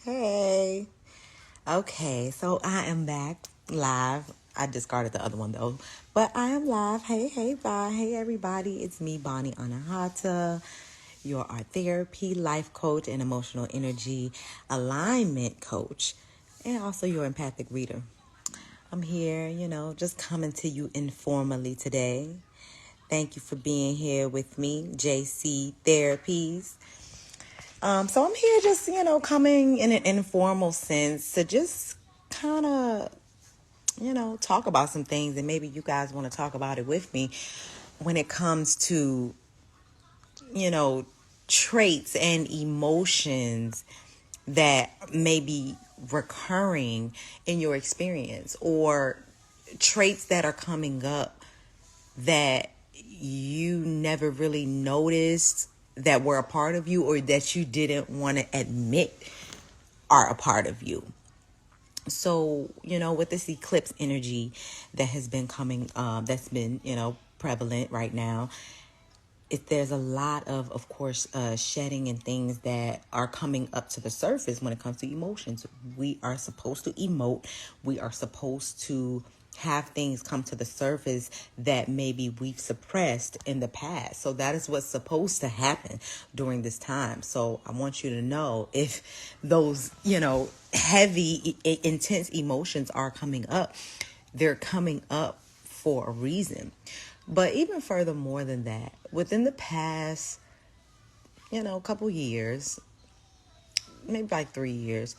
Hey. Okay, so I am back live. I discarded the other one though, but I am live. Hey, bye. Hey, everybody. It's me, Bonnie Anahata, your art therapy, life coach, and emotional energy alignment coach, and also your empathic reader. I'm here, just coming to you informally today. Thank you for being here with me, JC Therapies. So I'm here just, coming in an informal sense to just kind of, talk about some things, and maybe you guys want to talk about it with me when it comes to, you know, traits and emotions that may be recurring in your experience, or traits that are coming up that you never really noticed that were a part of you, or that you didn't want to admit are a part of you. So, with this eclipse energy that has been coming, that's been, prevalent right now, there's a lot of course, shedding and things that are coming up to the surface when it comes to emotions. We are supposed to emote. We are supposed to have things come to the surface that maybe we've suppressed in the past. So that is what's supposed to happen during this time. So I want you to know, if those, heavy, intense emotions are coming up, they're coming up for a reason. But even further more than that, within the past, couple years, maybe like 3 years,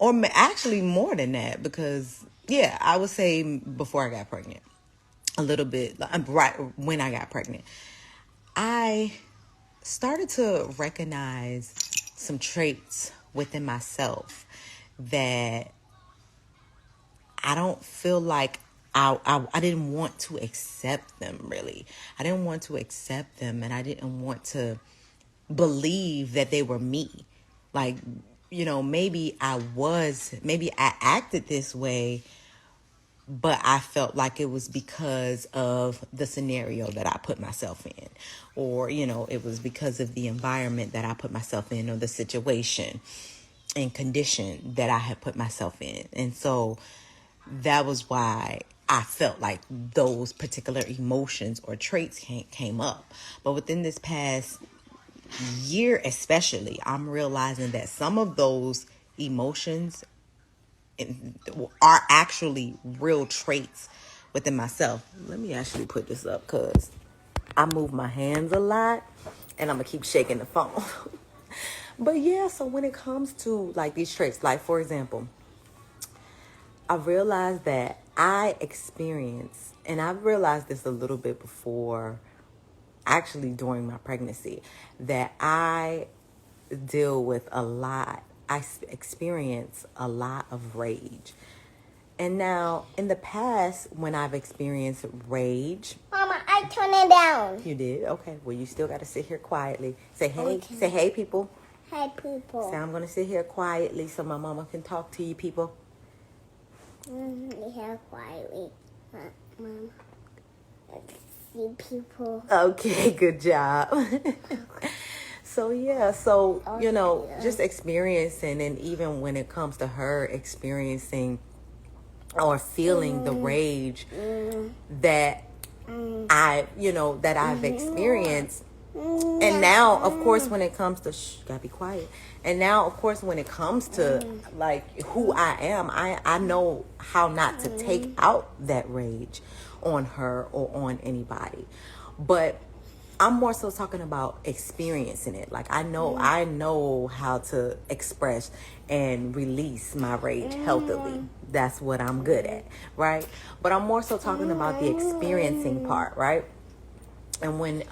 or actually more than that, because, yeah, I would say before I got pregnant, a little bit, right when I got pregnant, I started to recognize some traits within myself that I don't feel like I didn't want to accept them, really. I didn't want to accept them, and I didn't want to believe that they were me. Like, maybe I acted this way, but I felt like it was because of the scenario that I put myself in, or, it was because of the environment that I put myself in, or the situation and condition that I had put myself in. And so that was why I felt like those particular emotions or traits came up. But within this past year especially, I'm realizing that some of those emotions are actually real traits within myself. Let me actually put this up, because I move my hands a lot and I'm gonna keep shaking the phone. But yeah, so when it comes to like these traits, like for example, I realized that I experience, and I've realized this a little bit before, actually during my pregnancy, that I deal with a lot. I experience a lot of rage. And now, in the past, when I've experienced rage... Mama, I turned it down. You did? Okay. Well, you still got to sit here quietly. Say hey. Okay. Say hey, people. Hey, people. Say, I'm going to sit here quietly so my mama can talk to you, people. Here quietly. Mom. See people. Okay, good job. So, yeah. So, just experiencing, and even when it comes to her experiencing or feeling the rage that I've experienced. And now, of course, when it comes to, gotta be quiet. And now, of course, when it comes to like who I am, I know how not to take out that rage on her or on anybody. But I'm more so talking about experiencing it. Like I know how to express and release my rage healthily. That's what I'm good at, right? But I'm more so talking about the experiencing part, right? And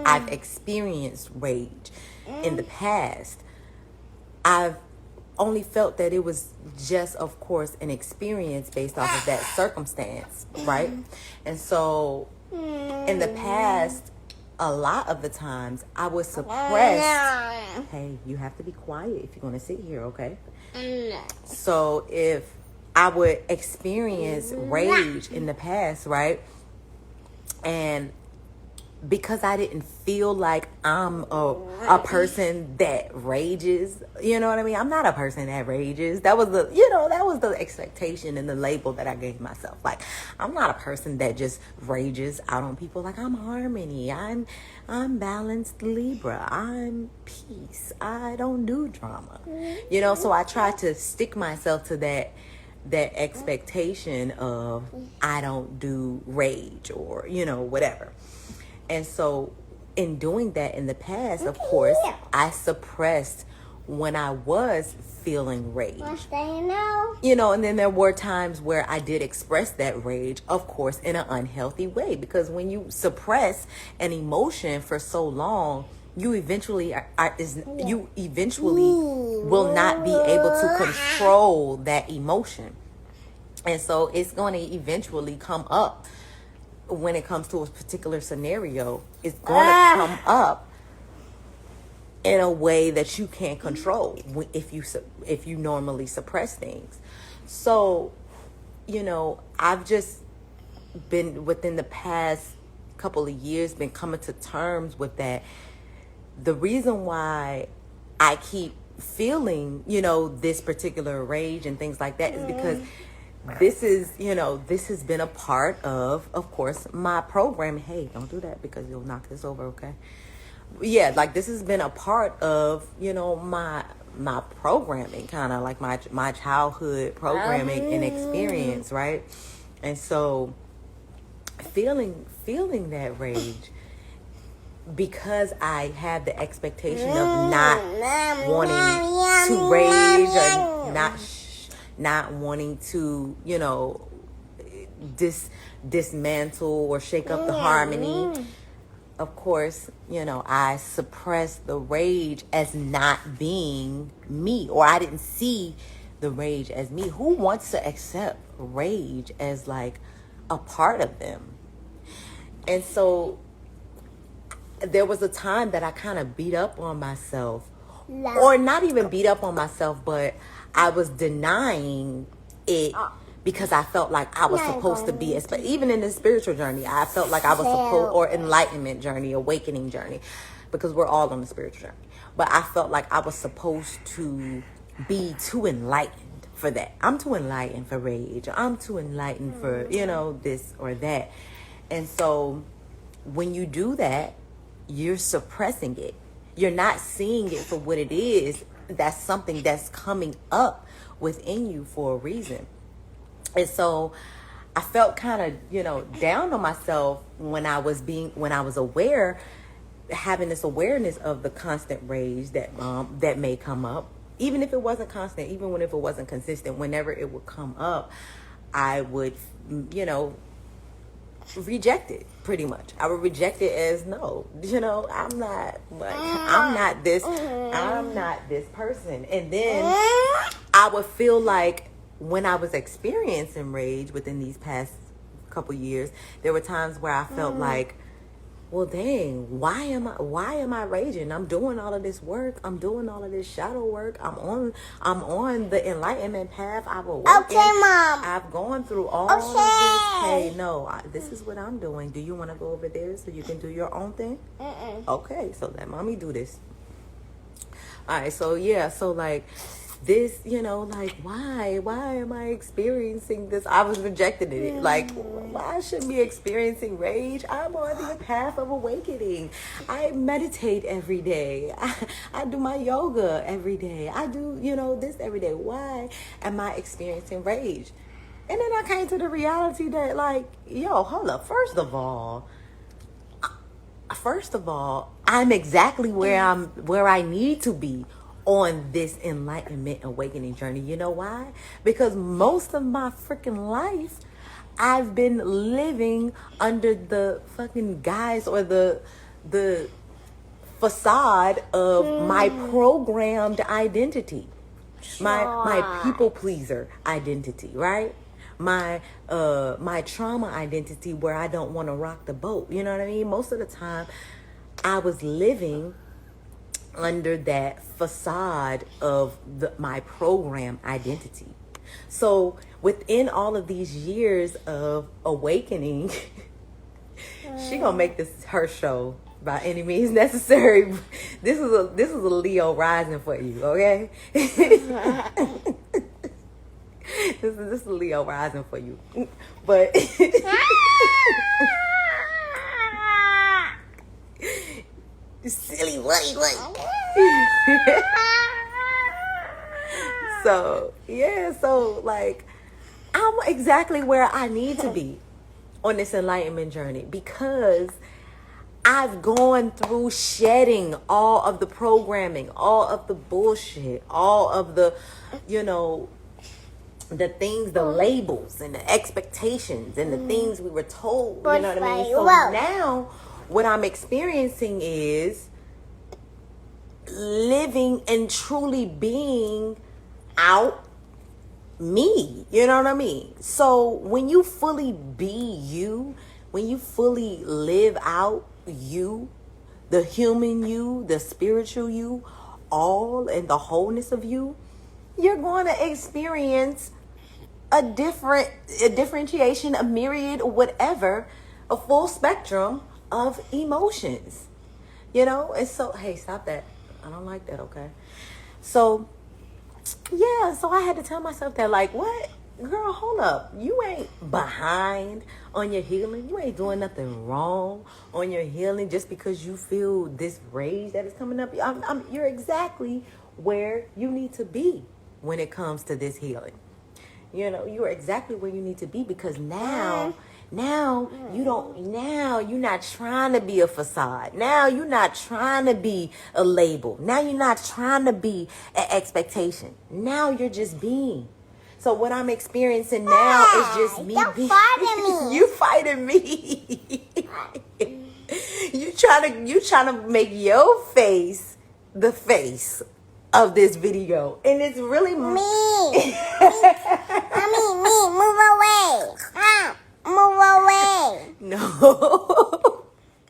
I've experienced rage in the past, I've only felt that it was just, of course, an experience based off of that circumstance, right? And so in the past, a lot of the times I was suppressed. Hey, you have to be quiet if you're going to sit here, okay? So if I would experience rage in the past, right? And because I didn't feel like I'm a person that rages. You know what I mean? I'm not a person that rages. That was the expectation and the label that I gave myself. Like, I'm not a person that just rages out on people. Like, I'm harmony. I'm balanced Libra. I'm peace. I don't do drama. So I try to stick myself to that expectation of I don't do rage or whatever. And so in doing that in the past, of course, I suppressed when I was feeling rage. And then there were times where I did express that rage, of course, in an unhealthy way, because when you suppress an emotion for so long, you eventually will not be able to control that emotion. And so it's going to eventually come up. When it comes to a particular scenario, it's going to come up in a way that you can't control if you normally suppress things. So, I've just been within the past couple of years been coming to terms with that. The reason why I keep feeling, this particular rage and things like that is because this has been a part of course, my program. Hey, don't do that because you'll knock this over, okay? Yeah, like this has been a part of, my programming, kind of like my childhood programming and experience, right? And so feeling that rage, because I have the expectation of not wanting to rage or not wanting to, dismantle or shake up the harmony. Of course, I suppressed the rage as not being me, or I didn't see the rage as me. Who wants to accept rage as like a part of them? And so there was a time that I kind of beat up on myself, or not even beat up on myself, but I was denying it because I felt like I was supposed to be, even in the spiritual journey, I felt like I was supposed, or enlightenment journey, awakening journey, because we're all on the spiritual journey. But I felt like I was supposed to be too enlightened for that. I'm too enlightened for rage. I'm too enlightened for, this or that. And so when you do that, you're suppressing it. You're not seeing it for what it is. That's something that's coming up within you for a reason. And so I felt kind of, down on myself when I was aware, having this awareness of the constant rage that may come up. Even if it wasn't constant, even if it wasn't consistent, whenever it would come up, I would, reject it pretty much. I would reject it as no, I'm not this person. And then I would feel like when I was experiencing rage within these past couple years, there were times where I felt like, well, dang, why am I raging? I'm doing all of this work. I'm doing all of this shadow work. I'm on the enlightenment path. I've awoken. Okay, Mom. I've gone through all of this. Hey, no, this is what I'm doing. Do you want to go over there so you can do your own thing? Okay, so let mommy do this. All right, so yeah, so like this, like why am I experiencing this? I was rejecting it. Like, why should I be experiencing rage? I'm on the path of awakening. I meditate every day. I do my yoga every day. I do, this every day. Why am I experiencing rage? And then I came to the reality that, like, hold up. First of all, I'm exactly where I need to be on this enlightenment awakening journey. You know why? Because most of my freaking life I've been living under the fucking guise or the facade of my programmed identity, my people pleaser identity, right? My trauma identity, where I don't want to rock the boat. You know what I mean? Most of the time I was living under that facade of my program identity. So within all of these years of awakening, She gonna make this her show by any means necessary. This is a Leo rising for you, okay? This is a Leo rising for you, but silly what? So yeah, so like I'm exactly where I need to be on this enlightenment journey because I've gone through shedding all of the programming, all of the bullshit, all of the, the things, the labels and the expectations and the things we were told, you know what I mean? So now what I'm experiencing is living and truly being out me, you know what I mean? So when you fully be you, when you fully live out you, the human you, the spiritual you, all in the wholeness of you, you're going to experience a differentiation, a myriad, whatever, a full spectrum of emotions, and so, hey, stop that. I don't like that. Okay. So yeah, so I had to tell myself that, like, what? Girl, hold up. You ain't behind on your healing. You ain't doing nothing wrong on your healing just because you feel this rage that is coming up. You're exactly where you need to be when it comes to this healing. You are exactly where you need to be because now you're not trying to be a facade. Now you're not trying to be a label. Now you're not trying to be an expectation. Now you're just being. So what I'm experiencing now is just me being. Fighting me. You fighting me. you trying to make your face the face of this video, and it's really me. Move away. Move away. No.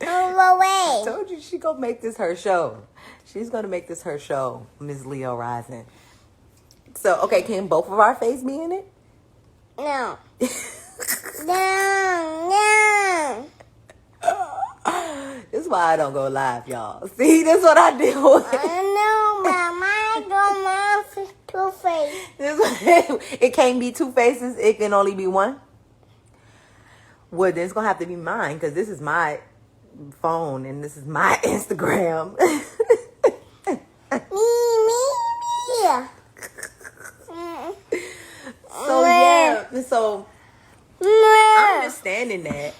Move away. I told you she gonna make this her show. She's gonna make this her show, Ms. Leo Rising. So, okay, can both of our faces be in it? No. No. This is why I don't go live, y'all. See, this is what I deal with. I know, Mama. I don't want two faces. It can't be two faces. It can only be one. Well, then it's going to have to be mine because this is my phone and this is my Instagram. Me. So, yeah. So, I'm understanding that.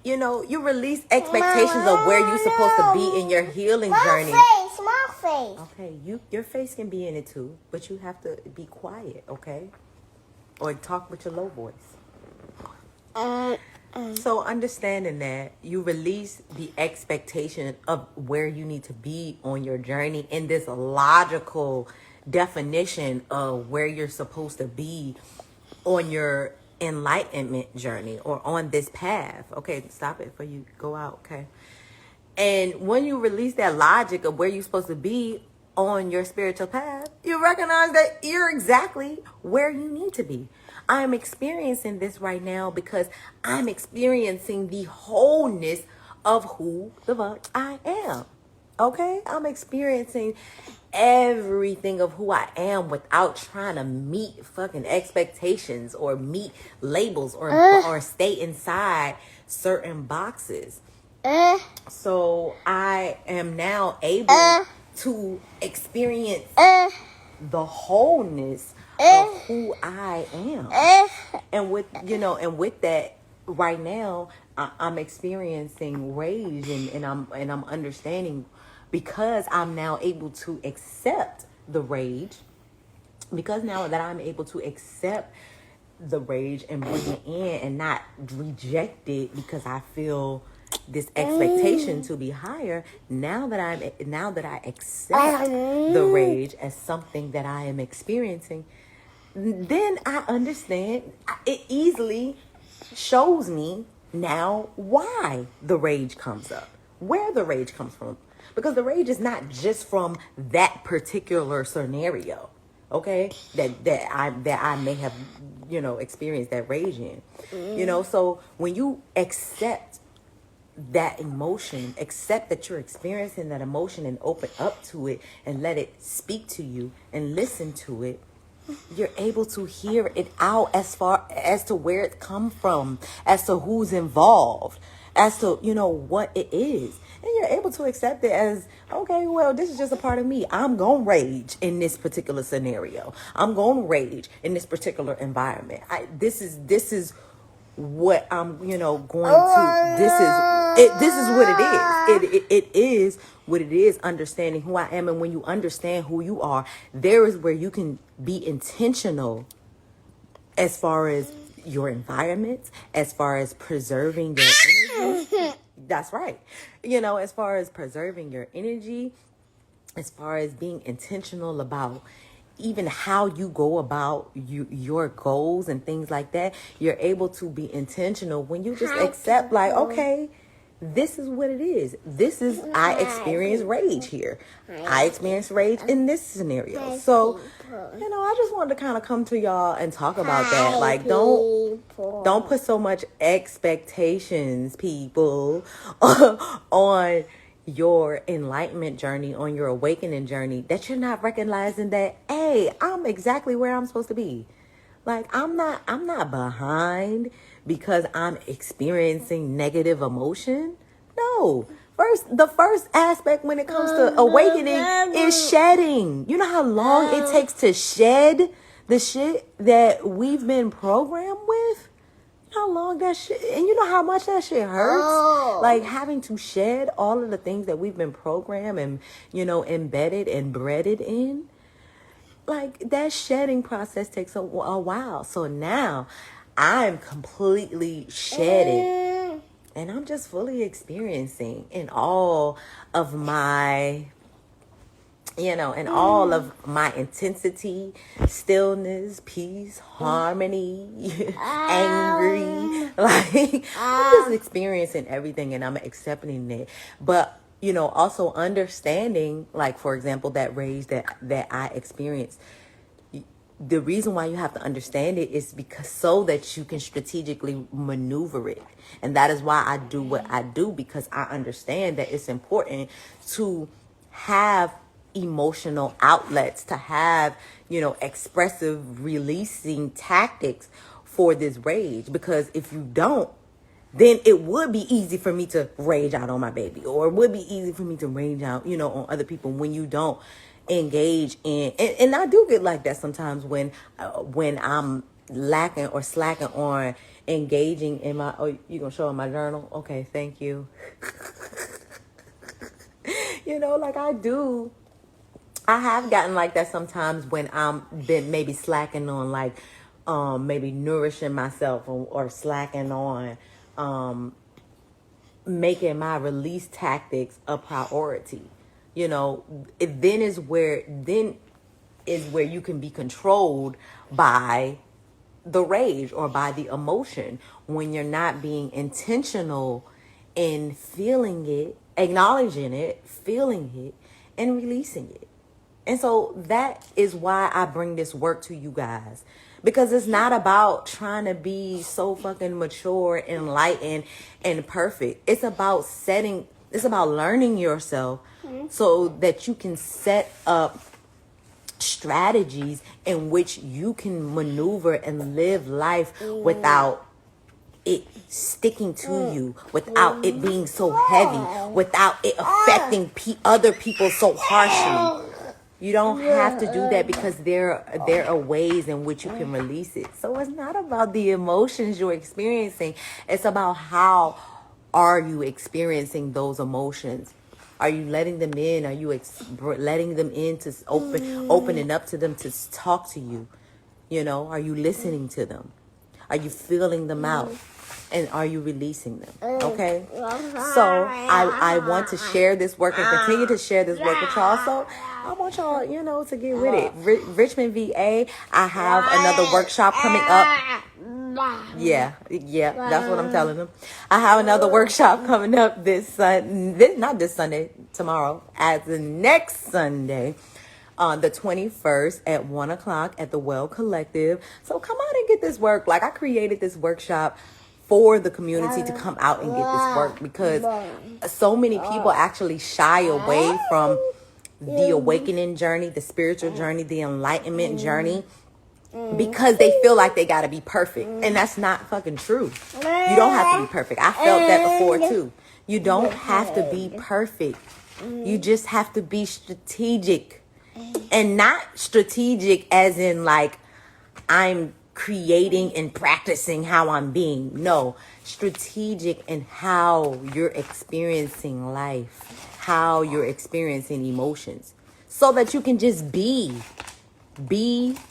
You release expectations of where you're supposed to be in your healing journey. My face. Okay, your face can be in it too, but you have to be quiet, okay? Or talk with your low voice. So understanding that you release the expectation of where you need to be on your journey in this logical definition of where you're supposed to be on your enlightenment journey or on this path. Okay, stop it before you go out, okay? And when you release that logic of where you're supposed to be on your spiritual path, you recognize that you're exactly where you need to be. I am experiencing this right now because I'm experiencing the wholeness of who the fuck I am. Okay? I'm experiencing everything of who I am without trying to meet fucking expectations or meet labels or stay inside certain boxes. So I am now able to experience the wholeness of who I am. And with that right now, I'm experiencing rage and I'm understanding because I'm now able to accept the rage. Because now that I'm able to accept the rage and bring it in and not reject it because I feel this expectation to be higher, now that I accept the rage as something that I am experiencing, then I understand. It easily shows me now why the rage comes up, where the rage comes from, because the rage is not just from that particular scenario. okay, that I may have, experienced that rage in. So when you accept that emotion, accept that you're experiencing that emotion and open up to it and let it speak to you and listen to it, you're able to hear it out as far as to where it come from, as to who's involved, as to, what it is. And you're able to accept it as, okay, well, this is just a part of me. I'm going to rage in this particular scenario. I'm going to rage in this particular environment. This is what I'm, going to, this is what it is. It is what it is, understanding who I am. And when you understand who you are, there is where you can be intentional as far as your environment, as far as preserving your energy. That's right. As far as preserving your energy, as far as being intentional about even how you go about your goals and things like that, you're able to be intentional when you just accept, like, okay, this is what it is. This is, I experience rage here. I experience rage in this scenario. So, I just wanted to kind of come to y'all and talk about that. Like, don't put so much expectations, people, on your enlightenment journey, on your awakening journey, that you're not recognizing that, hey, I'm exactly where I'm supposed to be. Like, I'm not behind because I'm experiencing negative emotion. No. The first aspect when it comes to awakening is shedding. You know how long it takes to shed the shit that we've been programmed with? How long that shit, and you know how much that shit hurts? Like, having to shed all of the things that we've been programmed and, embedded and breaded in. Like, that shedding process takes a while. So now I'm completely shedded and I'm just fully experiencing in all of my, in all of my intensity, stillness, peace, harmony, angry. Like, I'm just experiencing everything and I'm accepting it. But, also understanding, like, for example, that rage that I experienced. The reason why you have to understand it is because so that you can strategically maneuver it. And that is why I do what I do, because I understand that it's important to have emotional outlets, to have, expressive releasing tactics for this rage. Because if you don't, then it would be easy for me to rage out on my baby, or it would be easy for me to rage out, on other people when you don't engage in, and I do get like that sometimes when I'm lacking or slacking on engaging in my, you gonna show in my journal? Okay, thank you. Like I have gotten like that sometimes when I'm been maybe slacking on, like, maybe nourishing myself, or slacking on, making my release tactics a priority. Then is where you can be controlled by the rage or by the emotion, when you're not being intentional in feeling it, acknowledging it, feeling it, and releasing it. And so that is why I bring this work to you guys. Because it's not about trying to be so fucking mature, enlightened, and perfect. It's about learning yourself so that you can set up strategies in which you can maneuver and live life without it sticking to you, without it being so heavy, without it affecting other people so harshly. You don't have to do that, because there are ways in which you can release it. So it's not about the emotions you're experiencing. It's about how are you experiencing those emotions. Are you letting them in? Are you letting them in to opening up to them to talk to you? Are you listening to them? Are you feeling them out? And are you releasing them? Okay? So I want to share this work and continue to share this work with y'all. So I want y'all, to get with it. Richmond, VA, I have another workshop coming up. Yeah, that's what I'm telling them. I have another workshop coming up not this Sunday, tomorrow, as the next Sunday. on the 21st at 1 o'clock at the Well Collective. So come out and get this work. Like, I created this workshop for the community to come out and get this work, because so many people actually shy away from the awakening journey, the spiritual journey, the enlightenment journey, because they feel like they got to be perfect. And that's not fucking true. You don't have to be perfect. I felt that before too. You don't have to be perfect. You just have to be strategic. And not strategic as in like I'm creating and practicing how I'm being. No, strategic in how you're experiencing life, how you're experiencing emotions, so that you can just be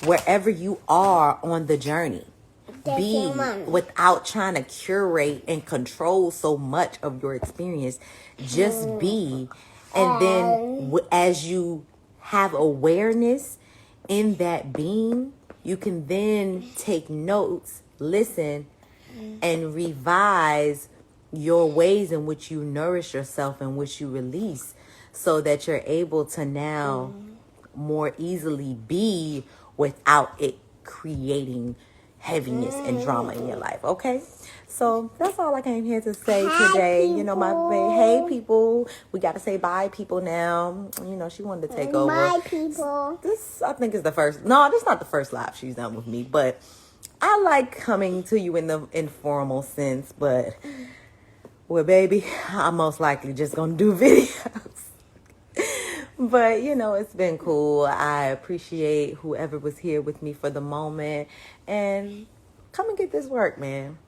wherever you are on the journey. Be without trying to curate and control so much of your experience. Just be. And then as you have awareness in that being, you can then take notes, listen, and revise your ways in which you nourish yourself and which you release, so that you're able to now more easily be without it creating heaviness and drama in your life. Okay? So that's all I came here to say today. People. You know, my baby, hey people, we got to say bye people now. You know, she wanted to take over. Bye people. This, I think, is the first. No, this is not the first live she's done with me, but I like coming to you in the informal sense. But, well, baby, I'm most likely just going to do videos. But, you know, it's been cool. I appreciate whoever was here with me for the moment. And come and get this work, man.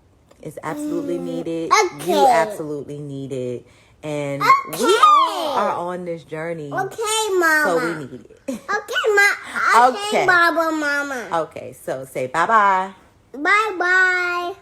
It's absolutely needed. Okay. You absolutely need it. And we are on this journey. Okay, Mama. So we need it. Okay, Ma. Okay, Baba, Mama. Okay, so say bye-bye. Bye-bye.